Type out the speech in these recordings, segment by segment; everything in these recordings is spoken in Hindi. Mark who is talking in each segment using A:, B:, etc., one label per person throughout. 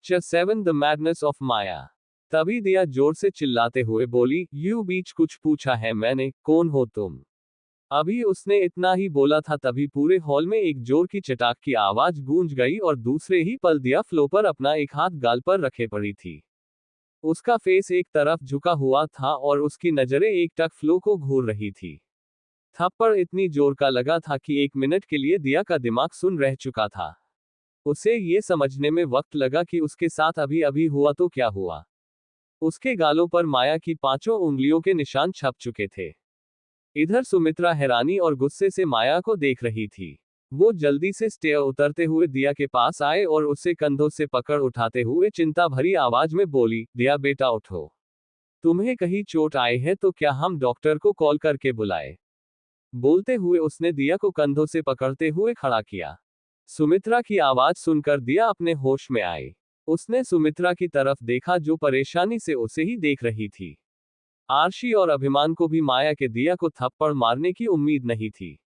A: चैप्टर 7 द मैडनेस ऑफ माया। तभी दिया जोर से चिल्लाते हुए बोली, यू बीच कुछ पूछा है मैंने, कौन हो तुम? अभी उसने इतना ही बोला था तभी पूरे हॉल में एक जोर की चटाक की आवाज गूंज गई और दूसरे ही पल दिया फ्लो पर अपना एक हाथ गाल पर रखे पड़ी थी। उसका फेस एक तरफ झुका हुआ था और उसकी नजरें एकटक फ्लो को घूर रही थी। थप्पड़ इतनी जोर का लगा था कि 1 मिनट के लिए दिया का दिमाग सुन रह चुका था। उसे ये समझने में वक्त लगा कि उसके साथ अभी अभी हुआ तो क्या हुआ। उसके गालों पर माया की 5 उंगलियों के निशान छप चुके थे। इधर सुमित्रा हैरानी और गुस्से से माया को देख रही थी। वो जल्दी से स्टेयर उतरते हुए दिया के पास आए और उसे कंधों से पकड़ उठाते हुए चिंता भरी आवाज में बोली, दिया बेटा उठो। तुम्हें कहीं चोट आई है तो क्या हम डॉक्टर को कॉल करके बुलाए? बोलते हुए उसने दिया को कंधों से पकड़ते हुए खड़ा किया। सुमित्रा की आवाज सुनकर दिया अपने होश में आई। उसने सुमित्रा की तरफ देखा जो परेशानी से उसे ही देख रही थी। आरशी और अभिमान को भी माया के दिया को थप्पड़ मारने की उम्मीद नहीं थी।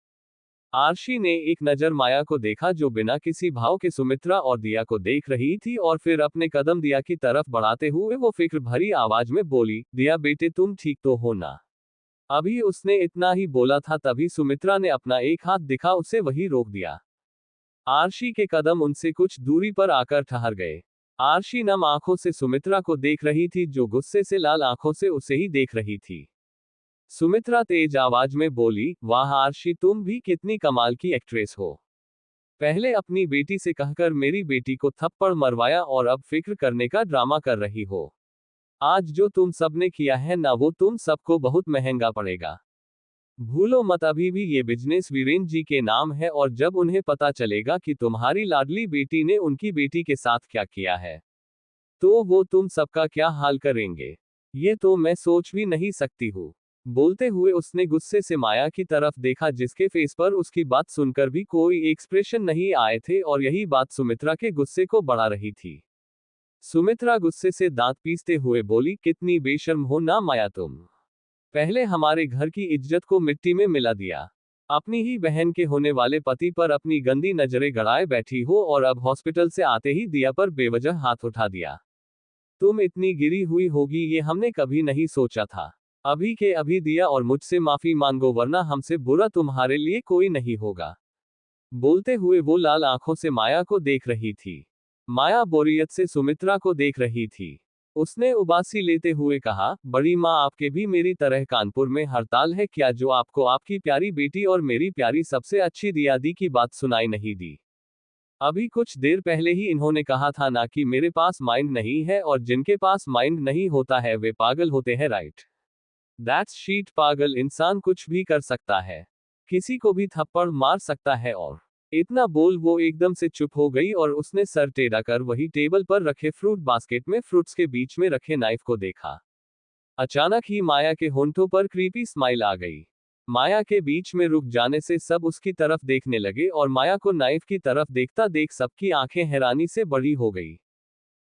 A: आरशी ने एक नजर माया को देखा जो बिना किसी भाव के सुमित्रा और दिया को देख रही थी और फिर अपने कदम दिया की तरफ बढ़ाते हुए वो फिक्र भरी आवाज में बोली, दिया बेटे तुम ठीक तो हो ना? अभी उसने इतना ही बोला था तभी सुमित्रा ने अपना एक हाथ दिखा उसे वही रोक दिया। आरशी के कदम उनसे कुछ दूरी पर आकर ठहर गए। आरशी नम आंखों से सुमित्रा को देख रही थी जो गुस्से से लाल आंखों से उसे ही देख रही थी। सुमित्रा तेज आवाज में बोली, वाह आरशी तुम भी कितनी कमाल की एक्ट्रेस हो। पहले अपनी बेटी से कहकर मेरी बेटी को थप्पड़ मरवाया और अब फिक्र करने का ड्रामा कर रही हो। आज जो तुम सबने किया है ना वो तुम सबको बहुत महंगा पड़ेगा। भूलो मत अभी भी ये बिजनेस वीरेंद्र जी के नाम है और जब उन्हें पता चलेगा कि तुम्हारी लाडली बेटी ने उनकी बेटी के साथ क्या किया है तो वो तुम सबका क्या हाल करेंगे, ये तो मैं सोच भी नहीं सकती हूँ। बोलते हुए उसने गुस्से से माया की तरफ देखा जिसके फेस पर उसकी बात सुनकर भी कोई एक्सप्रेशन नहीं आए थे और यही बात सुमित्रा के गुस्से को बढ़ा रही थी। सुमित्रा गुस्से से दांत पीसते हुए बोली, कितनी बेशर्म हो ना माया तुम। पहले हमारे घर की इज्जत को मिट्टी में मिला दिया। अपनी ही बहन के होने वाले पति पर अपनी गंदी नजरें गड़ाए बैठी हो और अब हॉस्पिटल से आते ही दिया पर बेवजह हाथ उठा दिया। तुम इतनी गिरी हुई होगी ये हमने कभी नहीं सोचा था। अभी के अभी दिया और मुझसे माफी मांगो वरना हमसे बुरा तुम्हारे लिए कोई नहीं होगा। बोलते हुए वो लाल आंखों से माया को देख रही थी। माया बोरियत से सुमित्रा को देख रही थी। उसने उबासी लेते हुए कहा, बड़ी माँ आपके भी मेरी तरह कानपुर में हड़ताल है क्या जो आपको आपकी प्यारी बेटी और मेरी प्यारी सबसे अच्छी दियादी की बात सुनाई नहीं दी? अभी कुछ देर पहले ही इन्होंने कहा था ना कि मेरे पास माइंड नहीं है और जिनके पास माइंड नहीं होता है वे पागल होते हैं, राइट? That's sheet. पागल इंसान कुछ भी कर सकता है, किसी को भी थप्पड़ मार सकता है। और इतना बोल वो एकदम से चुप हो गई और उसने सर टेढ़ा कर वही टेबल पर रखे फ्रूट बास्केट में फ्रूट्स के बीच में रखे नाइफ को देखा। अचानक ही माया के होंठों पर क्रीपी स्माइल आ गई। माया के बीच में रुक जाने से सब उसकी तरफ देखने लगे और माया को नाइफ की तरफ देखता देख सबकी आंखें हैरानी से बड़ी हो गई।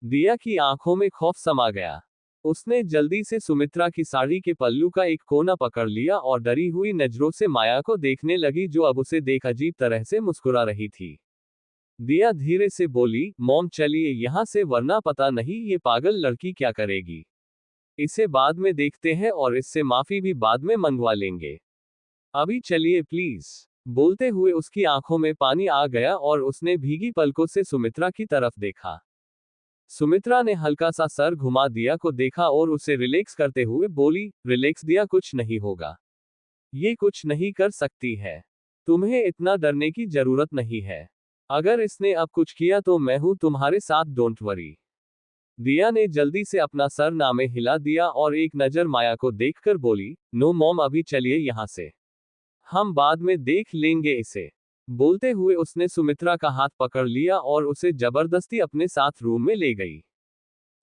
A: दिया की आंखों में खौफ समा गया। उसने जल्दी से सुमित्रा की साड़ी के पल्लू का एक कोना पकड़ लिया और डरी हुई नजरों से माया को देखने लगी जो अब उसे देख अजीब तरह से मुस्कुरा रही थी। दिया धीरे से बोली, मॉम चलिए यहाँ से वरना पता नहीं ये पागल लड़की क्या करेगी। इसे बाद में देखते हैं और इससे माफी भी बाद में मंगवा लेंगे। अभी चलिए प्लीज। बोलते हुए उसकी आंखों में पानी आ गया और उसने भीगी पलकों से सुमित्रा की तरफ देखा। सुमित्रा ने हल्का सा सर घुमा दिया को देखा और उसे रिलैक्स करते हुए बोली, रिलैक्स दिया कुछ नहीं होगा। ये कुछ नहीं कर सकती है। तुम्हें इतना डरने की जरूरत नहीं है। अगर इसने अब कुछ किया तो मैं हूं तुम्हारे साथ, डोंट वरी। दिया ने जल्दी से अपना सर नामे हिला दिया और एक नजर माया को देखकर बोली, नो मॉम अभी चलिए यहां से, हम बाद में देख लेंगे इसे। बोलते हुए उसने सुमित्रा का हाथ पकड़ लिया और उसे जबरदस्ती अपने साथ रूम में ले गई।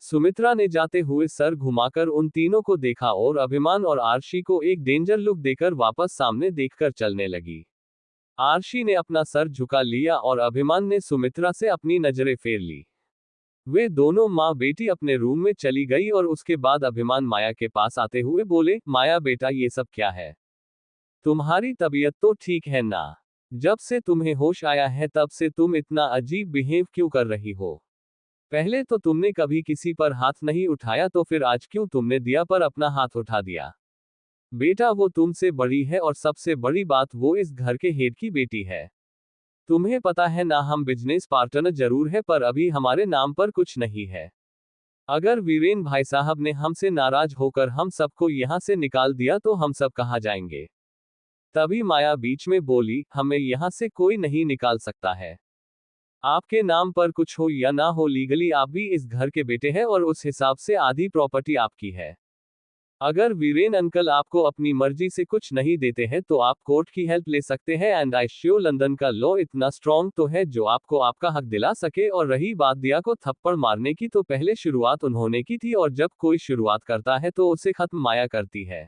A: सुमित्रा ने जाते हुए सर घुमाकर उन तीनों को देखा और अभिमान और आरशी को एक डेंजर लुक देकर वापस सामने देखकर चलने लगी। आरशी ने अपना सर झुका लिया और अभिमान ने सुमित्रा से अपनी नजरें फेर ली। वे दोनों माँ बेटी अपने रूम में चली गई और उसके बाद अभिमान माया के पास आते हुए बोले, माया बेटा ये सब क्या है? तुम्हारी तबीयत तो ठीक है ना? जब से तुम्हें होश आया है तब से तुम इतना अजीब बिहेव क्यों कर रही हो? पहले तो तुमने कभी किसी पर हाथ नहीं उठाया, तो फिर आज क्यों तुमने दिया पर अपना हाथ उठा दिया? बेटा, वो तुमसे बड़ी है और सबसे बड़ी बात, वो इस घर के हेड की बेटी है। तुम्हें पता है ना, हम बिजनेस पार्टनर जरूर है पर अभी हमारे नाम पर कुछ नहीं है। अगर वीरेन भाई साहब ने हमसे नाराज होकर हम सबको यहाँ से निकाल दिया तो हम सब कहाँ जाएंगे? तभी माया बीच में बोली, हमें यहाँ से कोई नहीं निकाल सकता है। आपके नाम पर कुछ हो या ना हो, लीगली आप भी इस घर के बेटे हैं और उस हिसाब से आधी प्रॉपर्टी आपकी है। अगर वीरेन अंकल आपको अपनी मर्जी से कुछ नहीं देते हैं तो आप कोर्ट की हेल्प ले सकते हैं, एंड आई श्योर लंदन का लॉ इतना स्ट्रॉन्ग तो है जो आपको आपका हक दिला सके। और रही बात दिया को थप्पड़ मारने की, तो पहले शुरुआत उन्होंने की थी, और जब कोई शुरुआत करता है तो उसे खत्म माया करती है।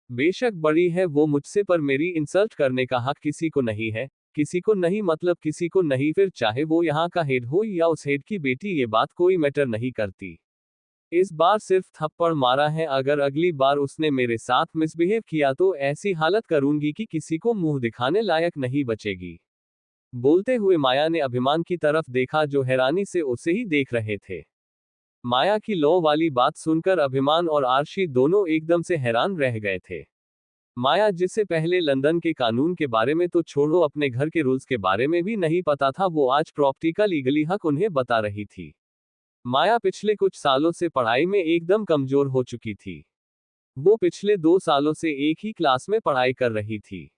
A: बेशक बड़ी है वो मुझसे, पर मेरी इंसल्ट करने का हक किसी को नहीं है। किसी को नहीं मतलब किसी को नहीं, फिर चाहे वो यहाँ का हेड हो या उस हेड की बेटी, ये बात कोई मैटर नहीं करती। इस बार सिर्फ थप्पड़ मारा है, अगर अगली बार उसने मेरे साथ मिसबिहेव किया तो ऐसी हालत करूंगी कि किसी को मुंह दिखाने लायक नहीं बचेगी। बोलते हुए माया ने अभिमान की तरफ देखा जो हैरानी से उसे ही देख रहे थे। माया की लॉ वाली बात सुनकर अभिमान और आर्शी दोनों एकदम से हैरान रह गए थे। माया, जिसे पहले लंदन के कानून के बारे में तो छोड़ो, अपने घर के रूल्स के बारे में भी नहीं पता था, वो आज प्रॉपर्टी का लीगली हक उन्हें बता रही थी। माया पिछले कुछ सालों से पढ़ाई में एकदम कमजोर हो चुकी थी। वो पिछले 2 सालों से एक ही क्लास में पढ़ाई कर रही थी।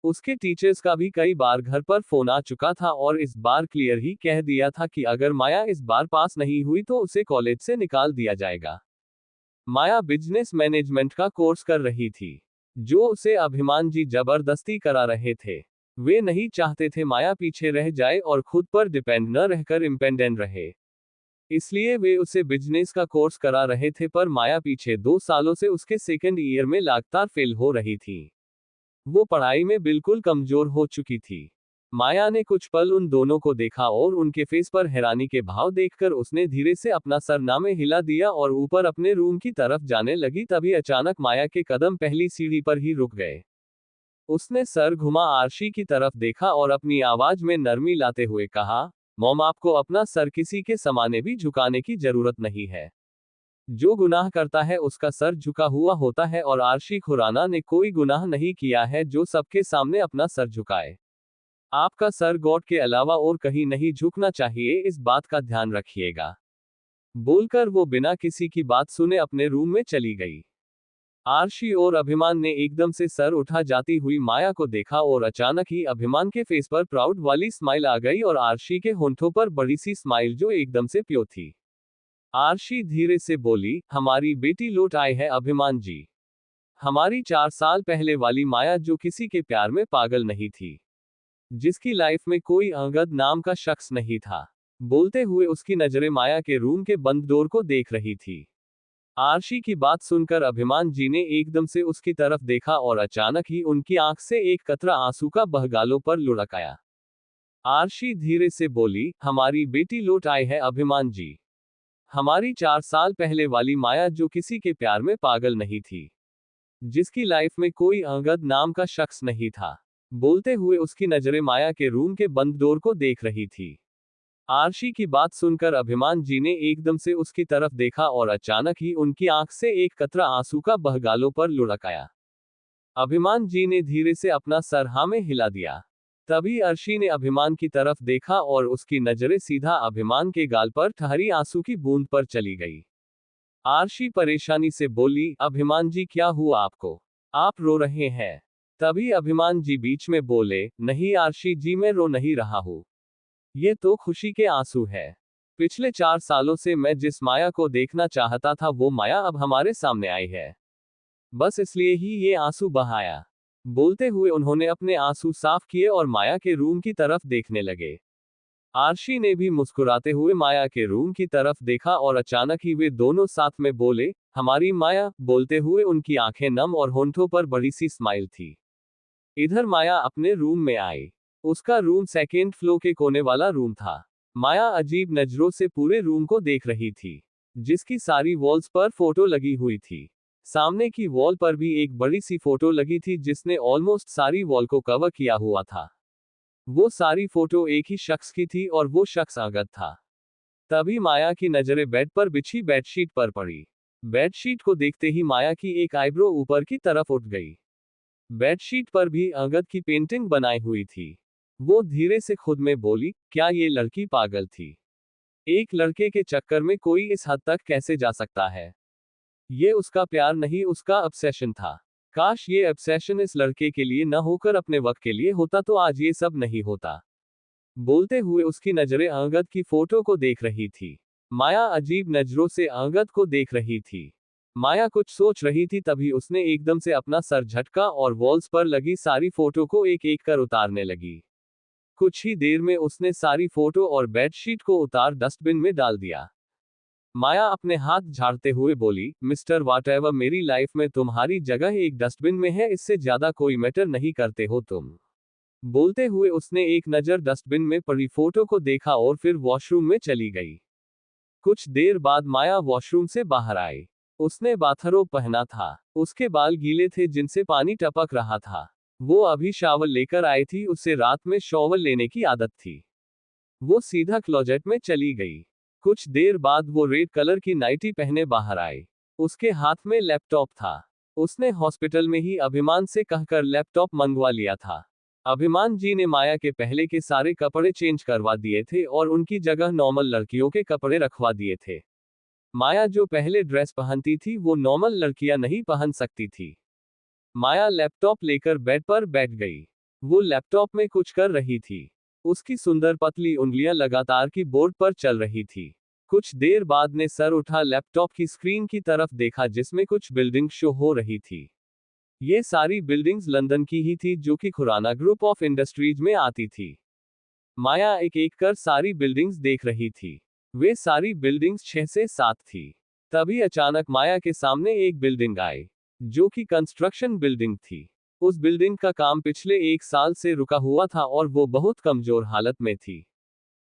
A: उसके टीचर्स का भी कई बार घर पर फोन आ चुका था और इस बार क्लियर ही कह दिया था कि अगर माया इस बार पास नहीं हुई तो उसे कॉलेज से निकाल दिया जाएगा। माया बिजनेस मैनेजमेंट का कोर्स कर रही थी, जो उसे अभिमान जी जबरदस्ती करा रहे थे। वे नहीं चाहते थे माया पीछे रह जाए और खुद पर डिपेंड न रहकर इंडिपेंडेंट रहे, इसलिए वे उसे बिजनेस का कोर्स करा रहे थे। पर माया पीछे 2 सालों से उसके सेकंड ईयर में लगातार फेल हो रही थी। वो पढ़ाई में बिल्कुल कमजोर हो चुकी थी। माया ने कुछ पल उन दोनों को देखा और उनके फेस पर हैरानी के भाव देखकर उसने धीरे से अपना सरनामे हिला दिया और ऊपर अपने रूम की तरफ जाने लगी। तभी अचानक माया के कदम पहली सीढ़ी पर ही रुक गए। उसने सर घुमा, आर्शी की तरफ देखा और अपनी आवाज में नरमी लाते हुए कहा, मॉम, आपको अपना सर किसी के समाने भी झुकाने की जरूरत नहीं है। जो गुनाह करता है उसका सर झुका हुआ होता है, और आर्शी खुराना ने कोई गुनाह नहीं किया है जो सबके सामने अपना सर झुकाए। आपका सर गॉड के अलावा और कहीं नहीं झुकना चाहिए, इस बात का ध्यान रखिएगा। बोलकर वो बिना किसी की बात सुने अपने रूम में चली गई। आर्शी और अभिमान ने एकदम से सर उठा जाती हुई माया को देखा और अचानक ही अभिमान के फेस पर प्राउड वाली स्माइल आ गई और आर्शी के होंठों पर बड़ी सी स्माइल जो एकदम से प्योर थी। आर्शी धीरे से बोली, हमारी बेटी लौट आई है अभिमान जी। हमारी 4 साल पहले वाली माया, जो किसी के प्यार में पागल नहीं थी, जिसकी लाइफ में कोई अंगद नाम का शख्स नहीं था। बोलते हुए उसकी नजरें माया के रूम के बंद डोर को देख रही थी। आर्शी की बात सुनकर अभिमान जी ने एकदम से उसकी तरफ देखा और अचानक ही उनकी आंख से एक कतरा आंसू का बहगालों पर लुढ़क आया। आर्शी धीरे से बोली, हमारी बेटी लौट आई है अभिमान जी। हमारी 4 साल पहले वाली माया, जो किसी के प्यार में पागल नहीं थी, जिसकी लाइफ में कोई अंगद नाम का शख्स नहीं था। बोलते हुए उसकी नजरें माया के रूम के बंद डोर को देख रही थी। आर्शी की बात सुनकर अभिमान जी ने एकदम से उसकी तरफ देखा और अचानक ही उनकी आंख से एक कतरा आंसू का बहगालों पर लुढ़क आया। अभिमान जी ने धीरे से अपना सर हाँ में हिला दिया। तभी अर्शी ने अभिमान की तरफ देखा और उसकी नजरें सीधा अभिमान के गाल पर ठहरी आंसू की बूंद पर चली गई। आर्शी परेशानी से बोली, अभिमान जी क्या हुआ आपको? आप रो रहे हैं? तभी अभिमान जी बीच में बोले, नहीं आर्शी जी, मैं रो नहीं रहा हूँ, ये तो खुशी के आंसू है। पिछले 4 सालों से मैं जिस माया को देखना चाहता था वो माया अब हमारे सामने आई है, बस इसलिए ही ये आंसू बहाया। बोलते हुए उन्होंने अपने आंसू साफ किए और माया के रूम की तरफ देखने लगे। आर्शी ने भी मुस्कुराते हुए माया के रूम की तरफ देखा और अचानक ही वे दोनों साथ में बोले, हमारी माया। बोलते हुए उनकी आंखें नम और होंठों पर बड़ी सी स्माइल थी। इधर माया अपने रूम में आई। उसका रूम सेकेंड फ्लोर के कोने वाला रूम था। माया अजीब नजरों से पूरे रूम को देख रही थी, जिसकी सारी वॉल्स पर फोटो लगी हुई थी। सामने की वॉल पर भी एक बड़ी सी फोटो लगी थी जिसने ऑलमोस्ट सारी वॉल को कवर किया हुआ था। वो सारी फोटो एक ही शख्स की थी और वो शख्स अंगद था। तभी माया की नजरें बेड पर बिछी बेडशीट पर पड़ी। बेडशीट को देखते ही माया की एक आईब्रो ऊपर की तरफ उठ गई। बेडशीट पर भी अंगद की पेंटिंग बनाई हुई थी। वो धीरे से खुद में बोली, क्या ये लड़की पागल थी? एक लड़के के चक्कर में कोई इस हद तक कैसे जा सकता है? ये उसका प्यार नहीं, उसका ऑब्सेशन था। काश ये ऑब्सेशन इस लड़के के लिए न होकर अपने वक्त के लिए होता तो आज ये सब नहीं होता। बोलते हुए उसकी नजरें अंगद की फोटो को देख रही थी। माया अजीब नजरों से अंगद को देख रही थी। माया कुछ सोच रही थी तभी उसने एकदम से अपना सर झटका और वॉल्स पर लगी सारी फोटो को एक एक कर उतारने लगी। कुछ ही देर में उसने सारी फोटो और बेडशीट को उतार डस्टबिन में डाल दिया। माया अपने हाथ झाड़ते हुए बोली, मिस्टर वॉटएवर, मेरी लाइफ में तुम्हारी जगह एक डस्टबिन में है, इससे ज्यादा कोई मैटर नहीं करते हो तुम। बोलते हुए उसने एक नजर डस्टबिन में पड़ी फोटो को देखा और फिर वॉशरूम में चली गई। कुछ देर बाद माया वॉशरूम से बाहर आई। उसने बाथरोब पहना था। उसके बाल गीले थे जिनसे पानी टपक रहा था। वो अभी शावर लेकर आई थी, उसे रात में शॉवर लेने की आदत थी। वो सीधा क्लोजेट में चली गई। कुछ देर बाद वो रेड कलर की नाइटी पहने बाहर आई। उसके हाथ में लैपटॉप था। उसने हॉस्पिटल में ही अभिमान से कहकर लैपटॉप मंगवा लिया था। अभिमान जी ने माया के पहले के सारे कपड़े चेंज करवा दिए थे और उनकी जगह नॉर्मल लड़कियों के कपड़े रखवा दिए थे। माया जो पहले ड्रेस पहनती थी वो नॉर्मल लड़कियां नहीं पहन सकती थी। माया लैपटॉप लेकर बेड पर बैठ गई। वो लैपटॉप में कुछ कर रही थी। उसकी सुंदर पतली उंगलियां लगातार कीबोर्ड पर चल रही थी। कुछ देर बाद ने सर उठा लैपटॉप की स्क्रीन की तरफ देखा जिसमें कुछ बिल्डिंग शो हो रही थी। ये सारी बिल्डिंग्स लंदन की ही थी जो कि खुराना ग्रुप ऑफ इंडस्ट्रीज में आती थी। माया एक एक कर सारी बिल्डिंग्स देख रही थी। वे सारी बिल्डिंग्स 6 से 7 थी। तभी अचानक माया के सामने एक बिल्डिंग आई जो कि कंस्ट्रक्शन बिल्डिंग थी। उस बिल्डिंग का काम पिछले 1 साल से रुका हुआ था और वो बहुत कमजोर हालत में थी।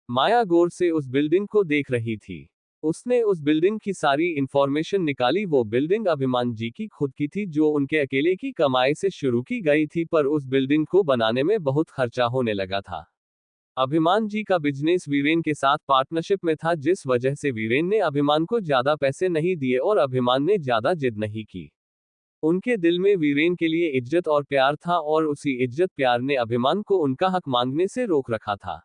A: माया गौर से उस बिल्डिंग को देख रही थी। उसने उस बिल्डिंग की सारी इंफॉर्मेशन निकाली। वो बिल्डिंग अभिमान जी की खुद की थी जो उनके अकेले की कमाई से शुरू की गई थी, पर उस बिल्डिंग को बनाने में बहुत खर्चा होने लगा था। अभिमान जी का बिजनेस वीरेन के साथ पार्टनरशिप में था, जिस वजह से वीरेन ने अभिमान को ज्यादा पैसे नहीं दिए और अभिमान ने ज्यादा जिद नहीं की। उनके दिल में वीरेन के लिए इज्जत और प्यार था और उसी इज्जत प्यार ने अभिमान को उनका हक मांगने से रोक रखा था।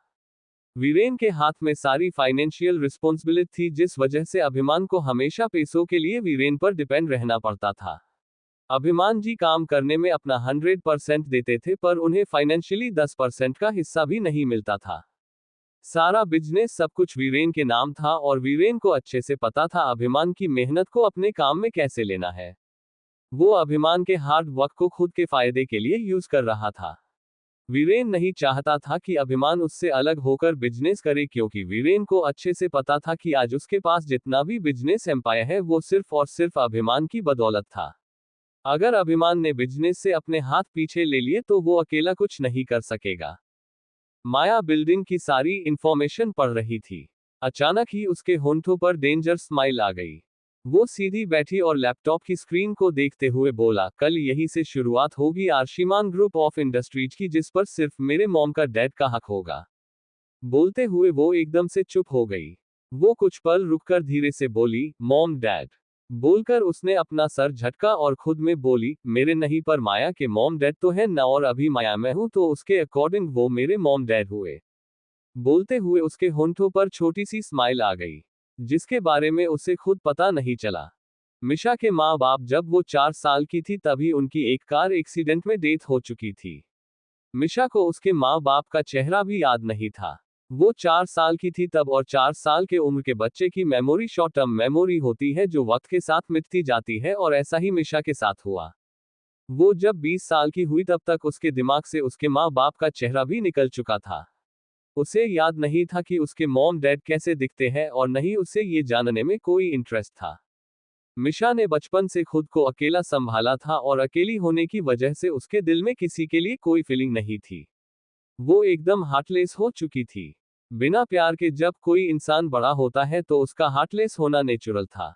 A: वीरेन के हाथ में सारी फाइनेंशियल रिस्पॉन्सिबिलिटी थी, जिस वजह से अभिमान को हमेशा पैसों के लिए वीरेन पर डिपेंड रहना पड़ता था। अभिमान जी काम करने में अपना 100% देते थे, पर उन्हें फाइनेंशियली 10% का हिस्सा भी नहीं मिलता था। सारा बिजनेस सब कुछ वीरेन के नाम था और वीरेन को अच्छे से पता था अभिमान की मेहनत को अपने काम में कैसे लेना है। वो अभिमान के हार्ड वर्क को खुद के फायदे के लिए यूज कर रहा था। वीरेन नहीं चाहता था कि अभिमान उससे अलग होकर बिजनेस करे, क्योंकि वीरेन को अच्छे से पता था कि आज उसके पास जितना भी बिजनेस एम्पायर है वो सिर्फ और सिर्फ अभिमान की बदौलत था। अगर अभिमान ने बिजनेस से अपने हाथ पीछे ले लिए तो वो अकेला कुछ नहीं कर सकेगा। माया बिल्डिंग की सारी इंफॉर्मेशन पढ़ रही थी। अचानक ही उसके होंठों पर डेंजर स्माइल आ गई। वो सीधी बैठी और लैपटॉप की स्क्रीन को देखते हुए बोला, कल यही से शुरुआत होगी आर्शिमान ग्रुप ऑफ इंडस्ट्रीज की, जिस पर सिर्फ मेरे मॉम का डैड का हक होगा। बोलते हुए वो एकदम से चुप हो गई। वो कुछ पल रुककर धीरे से बोली, मॉम डैड। बोलकर उसने अपना सर झटका और खुद में बोली, मेरे नहीं, पर माया के मॉम डैड तो है ना, और अभी माया मैं हूं तो उसके अकॉर्डिंग वो मेरे मॉम डैड हुए। बोलते हुए उसके होंठों पर छोटी सी स्माइल आ गई, जिसके बारे में उसे खुद पता नहीं चला। मिशा के माँ बाप जब वो 4 साल की थी तभी उनकी एक कार एक्सीडेंट में डेथ हो चुकी थी। मिशा को उसके माँ बाप का चेहरा भी याद नहीं था। वो 4 साल की थी तब, और 4 साल के उम्र के बच्चे की मेमोरी शॉर्ट टर्म मेमोरी होती है जो वक्त के साथ मिटती जाती है, और ऐसा ही मिशा के साथ हुआ। वो जब 20 साल की हुई तब तक उसके दिमाग से उसके माँ बाप का चेहरा भी निकल चुका था। उसे याद नहीं था कि उसके मॉम डैड कैसे दिखते हैं, और नहीं उसे ये जानने में कोई इंटरेस्ट था। मिशा ने बचपन से खुद को अकेला संभाला था और अकेली होने की वजह से उसके दिल में किसी के लिए कोई फीलिंग नहीं थी। वो एकदम हार्टलेस हो चुकी थी। बिना प्यार के जब कोई इंसान बड़ा होता है तो उसका हार्टलेस होना नेचुरल था।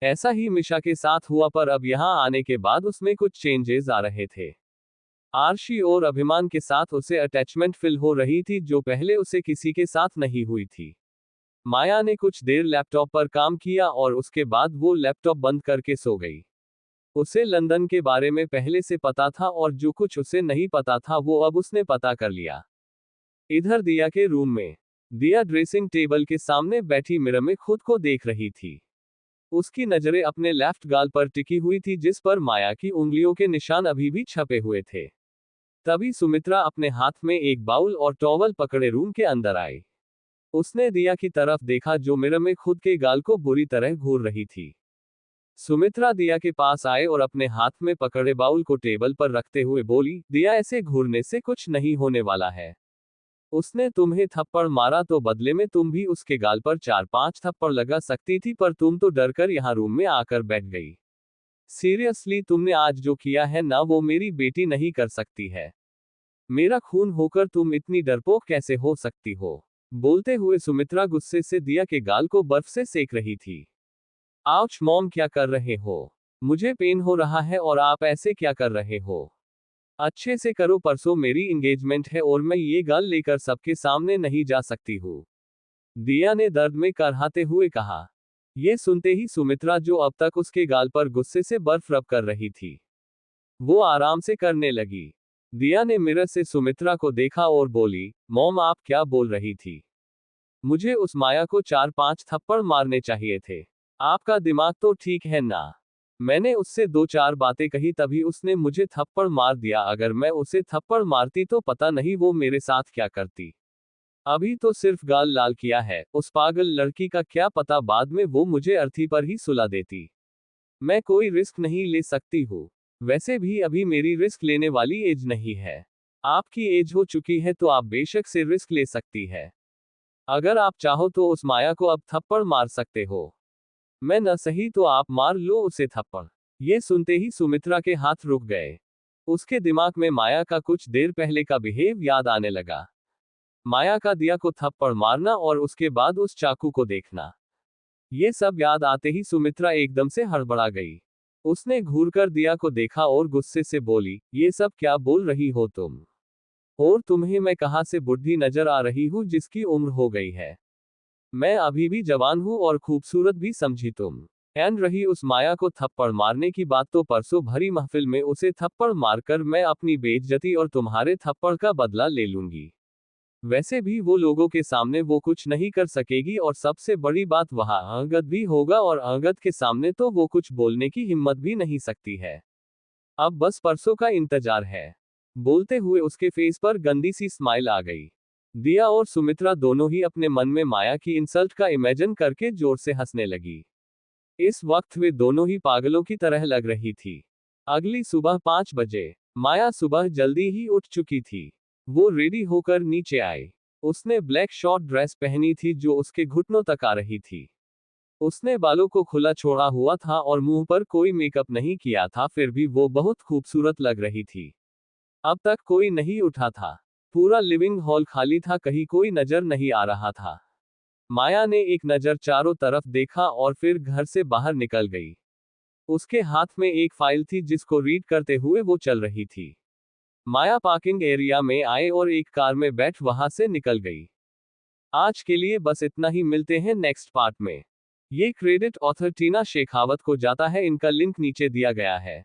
A: ऐसा ही मिशा के साथ हुआ, पर अब यहाँ आने के बाद उसमें कुछ चेंजेस आ रहे थे। आर्शी और अभिमान के साथ उसे अटैचमेंट फील हो रही थी जो पहले उसे किसी के साथ नहीं हुई थी। माया ने कुछ देर लैपटॉप पर काम किया और उसके बाद वो लैपटॉप बंद करके सो गई। उसे लंदन के बारे में पहले से पता था और जो कुछ उसे नहीं पता था वो अब उसने पता कर लिया। इधर दिया के रूम में दिया ड्रेसिंग टेबल के सामने बैठी मिरर में खुद को देख रही थी। उसकी नजरें अपने लेफ्ट गाल पर टिकी हुई थी जिस पर माया की उंगलियों के निशान अभी भी छपे हुए थे। तभी सुमित्रा अपने हाथ में एक बाउल और टॉवल पकड़े रूम के अंदर आई। उसने दिया की तरफ देखा जो मिरर में खुद के गाल को बुरी तरह घूर रही थी। सुमित्रा दिया के पास आए और अपने हाथ में पकड़े बाउल को टेबल पर रखते हुए बोली, दिया ऐसे घूरने से कुछ नहीं होने वाला है। उसने तुम्हें थप्पड़ मारा तो बदले में तुम भी उसके गाल पर 4-5 थप्पड़ लगा सकती थी पर तुम तो डरकर यहाँ रूम में आकर बैठ गई। सीरियसली तुमने आज जो किया है ना वो मेरी बेटी नहीं कर सकती है। मेरा खून होकर तुम इतनी डरपोक कैसे हो सकती हो? बोलते हुए सुमित्रा गुस्से से दिया के गाल को बर्फ से सेक रही थी। आउच मॉम क्या कर रहे हो? मुझे पेन हो रहा है और आप ऐसे क्या कर रहे हो? अच्छे से करो, परसों मेरी एंगेजमेंट है और मैं ये गाल लेकर सबके सामने नहीं जा सकती हूँ। दिया ने दर्द में करहाते हुए कहा। ये सुनते ही सुमित्रा जो अब तक उसके गाल पर गुस्से से बर्फ रब कर रही थी, वो आराम से करने लगी। दिया ने मिरर से सुमित्रा को देखा और बोली, मॉम आप क्या बोल रही थी? मुझे उस माया को 4-5 थप्पड़ मारने चाहिए थे। आपका दिमाग तो ठीक है ना? मैंने उससे 2-4 बातें कही तभी उसने मुझे थप्पड़ मार दिया। अगर मैं उसे थप्पड़ मारती तो पता नहीं वो मेरे साथ क्या करती। अभी तो सिर्फ गाल लाल किया है, उस पागल लड़की का क्या पता बाद में वो मुझे अर्थी पर ही सुला देती। मैं कोई रिस्क नहीं ले सकती हूँ। वैसे भी अभी मेरी रिस्क लेने वाली एज नहीं है। आपकी एज हो चुकी है तो आप बेशक से रिस्क ले सकती है। अगर आप चाहो तो उस माया को अब थप्पड़ मार सकते हो। मैं न सही तो आप मार लो उसे थप्पड़। ये सुनते ही सुमित्रा के हाथ रुक गए। उसके दिमाग में माया का कुछ देर पहले का बिहेव याद आने लगा। माया का दिया को थप्पड़ मारना और उसके बाद उस चाकू को देखना। ये सब याद आते ही सुमित्रा एकदम से हड़बड़ा गई। उसने घूरकर दिया को देखा और गुस्से से बोली, ये सब क्या बोल रही हो तुम? और तुम्हें मैं कहां से बुढ़ी नजर आ रही हूं जिसकी उम्र हो गई है? मैं अभी भी जवान हूं और खूबसूरत भी समझी तुम। एन रही उस माया को थप्पड़ मारने की बात तो परसों भरी महफिल में उसे थप्पड़ मारकर मैं अपनी बेइज्जती और तुम्हारे थप्पड़ का बदला ले लूंगी। वैसे भी वो लोगों के सामने वो कुछ नहीं कर सकेगी और सबसे बड़ी बात वहां अंगद भी होगा और अंगद के सामने तो वो कुछ बोलने की हिम्मत भी नहीं सकती है। अब बस परसों का इंतजार है। बोलते हुए उसके फेस पर गंदी सी स्माइल आ गई। दिया और सुमित्रा दोनों ही अपने मन में माया की इंसल्ट का इमेजिन करके जोर से हंसने लगी। इस वक्त वे दोनों ही पागलों की तरह लग रही थी। अगली सुबह 5 बजे माया सुबह जल्दी ही उठ चुकी थी। वो रेडी होकर नीचे आई। उसने ब्लैक शॉर्ट ड्रेस पहनी थी जो उसके घुटनों तक आ रही थी। उसने बालों को खुला छोड़ा हुआ था और मुंह पर कोई मेकअप नहीं किया था, फिर भी वो बहुत खूबसूरत लग रही थी। अब तक कोई नहीं उठा था। पूरा लिविंग हॉल खाली था, कहीं कोई नजर नहीं आ रहा था। माया ने एक नजर चारों तरफ देखा और फिर घर से बाहर निकल गई। उसके हाथ में एक फाइल थी जिसको रीड करते हुए वो चल रही थी। माया पार्किंग एरिया में आए और एक कार में बैठ वहां से निकल गई। आज के लिए बस इतना ही, मिलते हैं नेक्स्ट पार्ट में। ये क्रेडिट ऑथर टीना शेखावत को जाता है, इनका लिंक नीचे दिया गया है।